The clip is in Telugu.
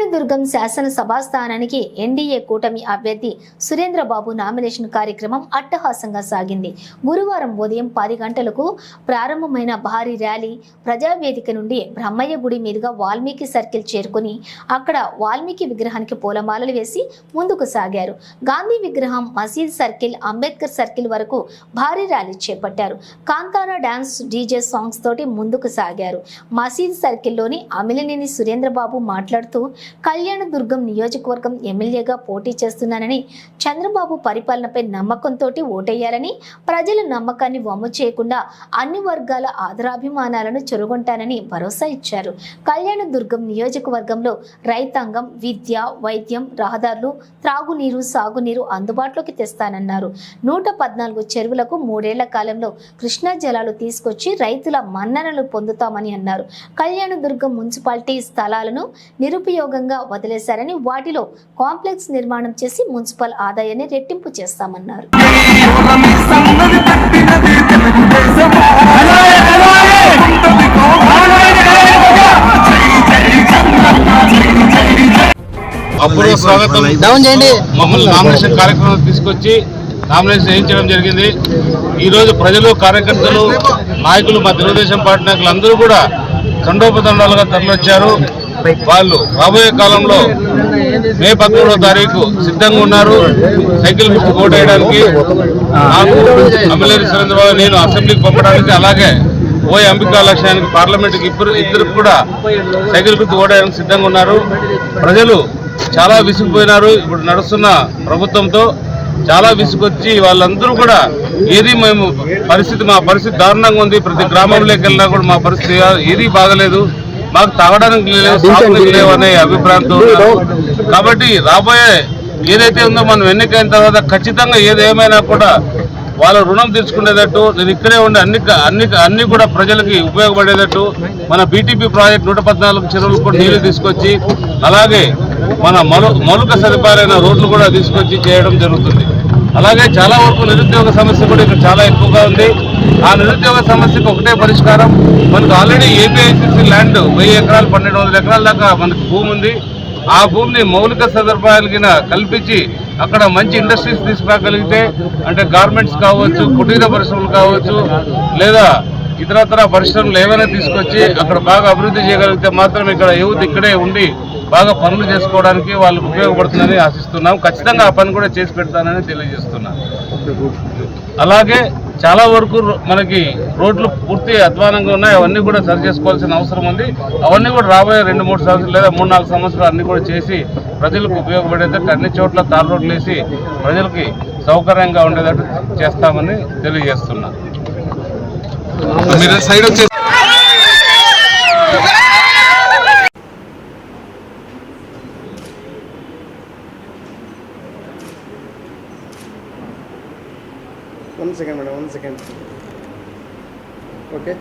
కళ్యాణదుర్గం శాసనసభ స్థానానికి ఎన్డీఏ కూటమి అభ్యర్థి సురేంద్రబాబు నామినేషన్ కార్యక్రమం అట్టహాసంగా సాగింది. గురువారం ఉదయం 10 గంటలకు ప్రారంభమైన భారీ ర్యాలీ ప్రజావేదిక నుండి బ్రహ్మయ్య గుడి మీదుగా వాల్మీకి సర్కిల్ చేరుకుని అక్కడ వాల్మీకి విగ్రహానికి పూలమాలలు వేసి ముందుకు సాగారు. గాంధీ విగ్రహం, మసీద్ సర్కిల్, అంబేద్కర్ సర్కిల్ వరకు భారీ ర్యాలీ చేపట్టారు. కాంతారా డాన్స్, డీజే సాంగ్స్ తోటి ముందుకు సాగారు. మసీద్ సర్కిల్లోని అమిలినేని సురేంద్రబాబు మాట్లాడుతూ కళ్యాణదుర్గం నియోజకవర్గం ఎమ్మెల్యేగా పోటీ చేస్తున్నానని, చంద్రబాబు పరిపాలనపై నమ్మకంతో ఓటేయాలని, ప్రజల నమ్మకాన్ని వమ్ము చేయకుండా అన్ని వర్గాల ఆదరాభిమానాలను చొరగొంటానని భరోసా ఇచ్చారు. కళ్యాణదుర్గం నియోజకవర్గంలో రైతాంగం, విద్య, వైద్యం, రహదారులు, త్రాగునీరు, సాగునీరు అందుబాటులోకి తెస్తానన్నారు. 114 చెరువులకు 3 ఏళ్ల కాలంలో కృష్ణా జలాలు తీసుకొచ్చి రైతుల మన్ననలు పొందుతామని అన్నారు. కళ్యాణదుర్గం మున్సిపాలిటీ స్థలాలను నిరుపయోగంగా వదిలేశారని, వాటిలో కాంప్లెక్స్ నిర్మాణం చేసి మున్సిపల్ ఆదాయాన్ని రెట్టింపు చేస్తామన్నారు. అపూర్వ స్వాగతం. మమ్మల్ని నామినేషన్ కార్యక్రమం తీసుకొచ్చి నామినేషన్ వేయించడం జరిగింది. ఈరోజు ప్రజలు, కార్యకర్తలు, నాయకులు, మా తెలుగుదేశం పార్టీ నాయకులు అందరూ కూడా తండోపతండాలుగా తరలివచ్చారు. వాళ్ళు రాబోయే కాలంలో మే 11వ తారీఖు సిద్ధంగా ఉన్నారు సైకిల్ గుర్తు ఓటేయడానికి. నాకు అమిలినేని సురేంద్రబాబు నేను అసెంబ్లీకి పంపడానికి, అలాగే ఓ అంబికా లక్ష్యానికి పార్లమెంట్కి ఇద్దరు కూడా సైకిల్ గుర్తు ఓటేయడానికి సిద్ధంగా ఉన్నారు. ప్రజలు చాలా విసిగిపోయినారు. ఇప్పుడు నడుస్తున్న ప్రభుత్వంతో చాలా విసుగొచ్చి వాళ్ళందరూ కూడా మా పరిస్థితి దారుణంగా ఉంది. ప్రతి గ్రామంలోకి వెళ్ళినా కూడా మా పరిస్థితి ఏది బాగలేదు, మాకు తాగడానికి లేదు, సాగునీరు లేవు అనే అభిప్రాయంతో. కాబట్టి రాబోయే ఏదైతే ఉందో మనం ఎన్నికైన తర్వాత ఖచ్చితంగా ఏదేమైనా కూడా వాళ్ళ రుణం తీర్చుకునేటట్టు, నేను ఇక్కడే ఉండే అన్ని కూడా ప్రజలకి ఉపయోగపడేటట్టు మన బీటీపీ ప్రాజెక్ట్ 114 చెరువులకు కూడా నీళ్లు తీసుకొచ్చి, అలాగే మన మౌలిక సదుపాయాలైన రోడ్లు కూడా తీసుకొచ్చి చేయడం జరుగుతుంది. అలాగే చాలా వరకు నిరుద్యోగ సమస్య కూడా ఇక్కడ చాలా ఎక్కువగా ఉంది. ఆ నిరుద్యోగ సమస్యకు ఒకటే పరిష్కారం, మనకు ఆల్రెడీ ఏపీఐసీసీ ల్యాండ్ 1000 ఎకరాలు 1200 ఎకరాల దాకా మనకు భూమి ఉంది. ఆ భూమిని మౌలిక సదుపాయాలు కింద కల్పించి అక్కడ మంచి ఇండస్ట్రీస్ తీసుకురాగలిగితే, అంటే గార్మెంట్స్ కావచ్చు, కుటీర పరిశ్రమలు కావచ్చు, లేదా ఇతరతర పరిశ్రమలు ఏమైనా తీసుకొచ్చి అక్కడ బాగా అభివృద్ధి చేయగలిగితే మాత్రం ఇక్కడ యూత్ ఇక్కడే ఉండి బాగా పనులు చేసుకోవడానికి వాళ్ళకు ఉపయోగపడుతుందని ఆశిస్తున్నాం. ఖచ్చితంగా ఆ పని కూడా చేసి పెడతానని తెలియజేస్తున్నాను. అలాగే చాలా వరకు మనకి రోడ్లు పూర్తి అధ్వానంగా ఉన్నాయి. అవన్నీ కూడా సరి చేసుకోవాల్సిన అవసరం ఉంది. అవన్నీ కూడా రాబోయే 2-3 సంవత్సరాలు లేదా 3-4 సంవత్సరాలు అన్నీ కూడా చేసి ప్రజలకు ఉపయోగపడేటట్టు అన్ని చోట్ల తార్ రోడ్లు వేసి ప్రజలకి సౌకర్యంగా ఉండేటట్టు చేస్తామని తెలియజేస్తున్నాను. One second, madam. 1 second. Okay.